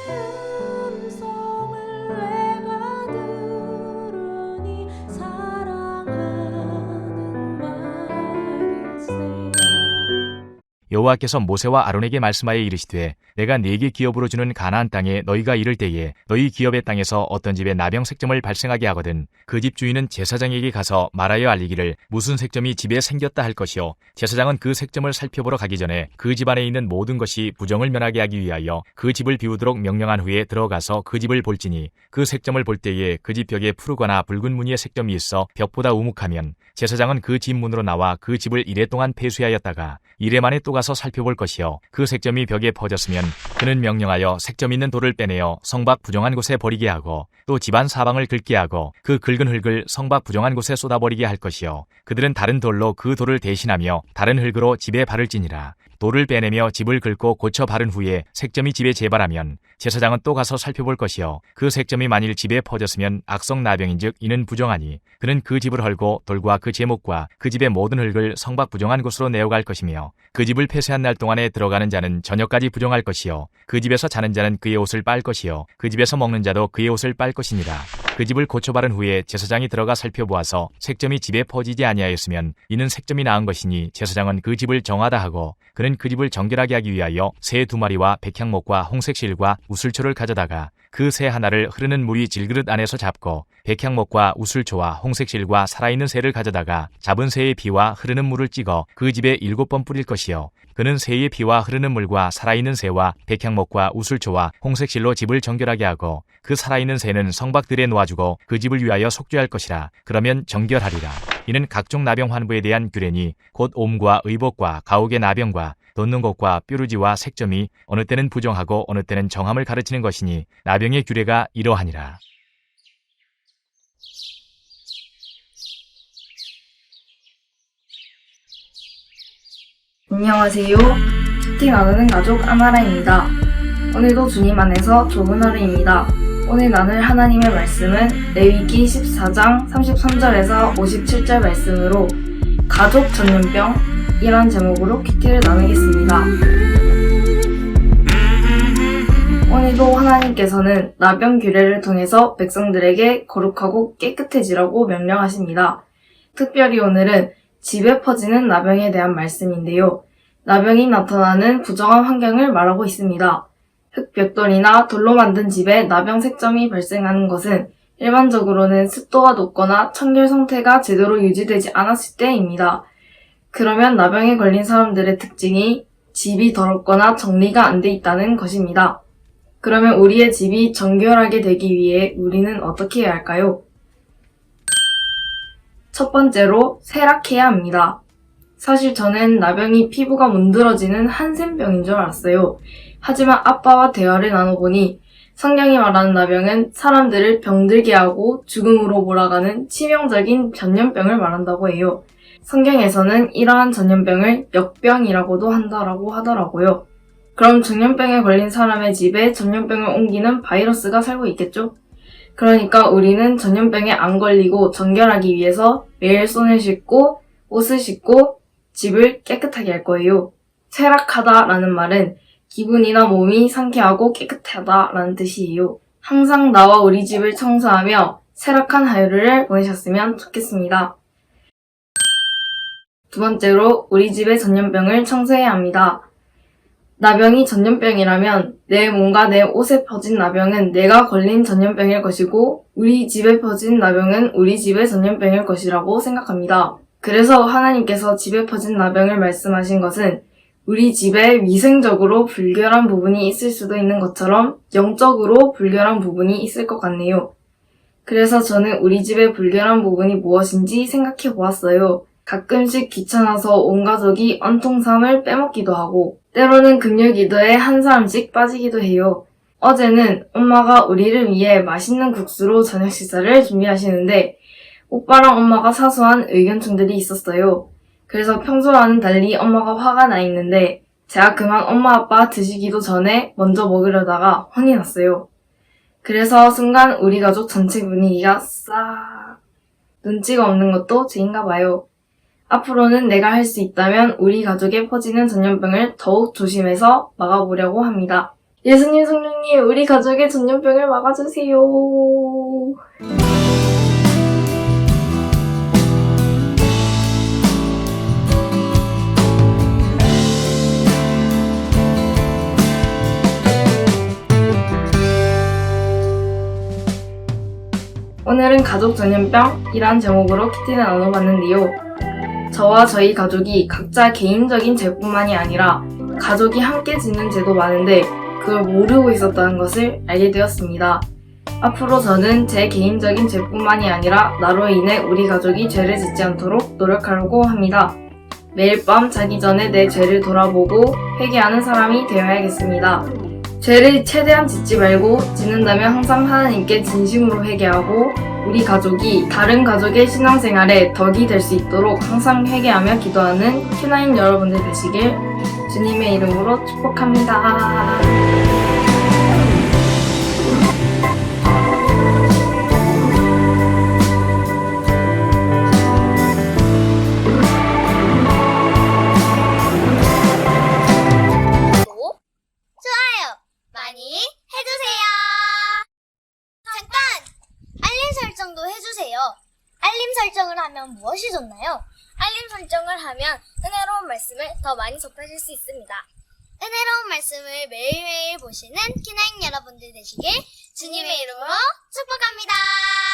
음성을 내가 들으니 사랑하는 말일세. 여호와께서 모세와 아론에게 말씀하여 이르시되 내가 네게 기업으로 주는 가나안 땅에 너희가 이를 때에 너희 기업의 땅에서 어떤 집에 나병 색점을 발생하게 하거든 그 집 주인은 제사장에게 가서 말하여 알리기를 무슨 색점이 집에 생겼다 할 것이요 제사장은 그 색점을 살펴보러 가기 전에 그 집안에 있는 모든 것이 부정을 면하게 하기 위하여 그 집을 비우도록 명령한 후에 들어가서 그 집을 볼지니 그 색점을 볼 때에 그 집 벽에 푸르거나 붉은 무늬의 색점이 있어 벽보다 우묵하면 제사장은 그 집 문으로 나와 그 집을 이래 동안 폐쇄하였다가 이래 만에 또 가서 살펴볼 것이요 그 색점이 벽에 퍼졌으면 그는 명령하여 색점 있는 돌을 빼내어 성밖 부정한 곳에 버리게 하고 또 집안 사방을 긁게 하고 그 긁은 흙을 성밖 부정한 곳에 쏟아버리게 할 것이요 그들은 다른 돌로 그 돌을 대신하며 다른 흙으로 집에 바를지니라. 돌을 빼내며 집을 긁고 고쳐 바른 후에 색점이 집에 재발하면 제사장은 또 가서 살펴볼 것이요 그 색점이 만일 집에 퍼졌으면 악성 나병인즉 이는 부정하니 그는 그 집을 헐고 돌과 그 제목과 그 집의 모든 흙을 성밖 부정한 곳으로 내어갈 것이며 그 집을 폐쇄한 날 동안에 들어가는 자는 저녁까지 부정할 것이요 그 집에서 자는 자는 그의 옷을 빨 것이요 그 집에서 먹는 자도 그의 옷을 빨 것이니라. 그 집을 고쳐 바른 후에 제사장이 들어가 살펴보아서 색점이 집에 퍼지지 아니하였으면 이는 색점이 나은 것이니 제사장은 그 집을 정하다 하고 그는 그 집을 정결하게 하기 위하여 새 2마리와 백향목과 홍색실과 우슬초를 가져다가 그 새 하나를 흐르는 물이 질그릇 안에서 잡고 백향목과 우슬초와 홍색실과 살아있는 새를 가져다가 잡은 새의 피와 흐르는 물을 찍어 그 집에 7번 뿌릴 것이요 그는 새의 피와 흐르는 물과 살아있는 새와 백향목과 우슬초와 홍색실로 집을 정결하게 하고 그 살아있는 새는 성박들에 놓아주고 그 집을 위하여 속죄할 것이라. 그러면 정결하리라. 이는 각종 나병 환부에 대한 규례니 곧 옴과 의복과 가옥의 나병과 돋는 것과 뾰루지와 색점이 어느 때는 부정하고 어느 때는 정함을 가르치는 것이니 나병의 규례가 이러하니라. 안녕하세요. 키티 나누는 가족 아나라입니다. 오늘도 주님 안에서 좋은 하루입니다. 오늘 나눌 하나님의 말씀은 레위기 14장 33절에서 57절 말씀으로 가족 전염병 이란 제목으로 키티를 나누겠습니다. 오늘도 하나님께서는 나병 규례를 통해서 백성들에게 거룩하고 깨끗해지라고 명령하십니다. 특별히 오늘은 집에 퍼지는 나병에 대한 말씀인데요. 나병이 나타나는 부정한 환경을 말하고 있습니다. 흙벽돌이나 돌로 만든 집에 나병 색점이 발생하는 것은 일반적으로는 습도가 높거나 청결 상태가 제대로 유지되지 않았을 때입니다. 그러면 나병에 걸린 사람들의 특징이 집이 더럽거나 정리가 안 돼 있다는 것입니다. 그러면 우리의 집이 정결하게 되기 위해 우리는 어떻게 해야 할까요? 첫 번째로 세락해야 합니다. 사실 저는 나병이 피부가 문드러지는 한센병인 줄 알았어요. 하지만 아빠와 대화를 나눠보니 성경이 말하는 나병은 사람들을 병들게 하고 죽음으로 몰아가는 치명적인 전염병을 말한다고 해요. 성경에서는 이러한 전염병을 역병이라고도 한다라고 하더라고요. 그럼 전염병에 걸린 사람의 집에 전염병을 옮기는 바이러스가 살고 있겠죠? 그러니까 우리는 전염병에 안 걸리고 정결하기 위해서 매일 손을 씻고 옷을 씻고 집을 깨끗하게 할 거예요. 세락하다라는 말은 기분이나 몸이 상쾌하고 깨끗하다라는 뜻이에요. 항상 나와 우리 집을 청소하며 세락한 하루를 보내셨으면 좋겠습니다. 두 번째로 우리 집의 전염병을 청소해야 합니다. 나병이 전염병이라면 내 몸과 내 옷에 퍼진 나병은 내가 걸린 전염병일 것이고 우리 집에 퍼진 나병은 우리 집의 전염병일 것이라고 생각합니다. 그래서 하나님께서 집에 퍼진 나병을 말씀하신 것은 우리 집에 위생적으로 불결한 부분이 있을 수도 있는 것처럼 영적으로 불결한 부분이 있을 것 같네요. 그래서 저는 우리 집의 불결한 부분이 무엇인지 생각해 보았어요. 가끔씩 귀찮아서 온 가족이 언통삼을 빼먹기도 하고 때로는 금요기도에 한 사람씩 빠지기도 해요. 어제는 엄마가 우리를 위해 맛있는 국수로 저녁 식사를 준비하시는데 오빠랑 엄마가 사소한 의견충들이 있었어요. 그래서 평소와는 달리 엄마가 화가 나 있는데 제가 그만 엄마 아빠 드시기도 전에 먼저 먹으려다가 혼이 났어요. 그래서 순간 우리 가족 전체 분위기가 싹 눈치가 없는 것도 죄인가 봐요. 앞으로는 내가 할 수 있다면 우리 가족에 퍼지는 전염병을 더욱 조심해서 막아보려고 합니다. 예수님, 성령님, 우리 가족의 전염병을 막아주세요. 오늘은 가족 전염병이란 제목으로 키티를 나눠봤는데요. 저와 저희 가족이 각자 개인적인 죄뿐만이 아니라 가족이 함께 짓는 죄도 많은데 그걸 모르고 있었다는 것을 알게 되었습니다. 앞으로 저는 제 개인적인 죄뿐만이 아니라 나로 인해 우리 가족이 죄를 짓지 않도록 노력하려고 합니다. 매일 밤 자기 전에 내 죄를 돌아보고 회개하는 사람이 되어야겠습니다. 죄를 최대한 짓지 말고 짓는다면 항상 하나님께 진심으로 회개하고 우리 가족이 다른 가족의 신앙생활에 덕이 될 수 있도록 항상 회개하며 기도하는 Q9 여러분들 되시길 주님의 이름으로 축복합니다. 구독, 좋아요 많이 해주세요. 잠깐! 알림 설정도 해주세요. 알림 설정을 하면 무엇이 좋나요? 알림 설정을 하면 은혜로운 말씀을 더 많이 접하실 수 있습니다. 은혜로운 말씀을 매일매일 보시는 Q9 여러분들 되시길 주님의 이름으로 축복합니다.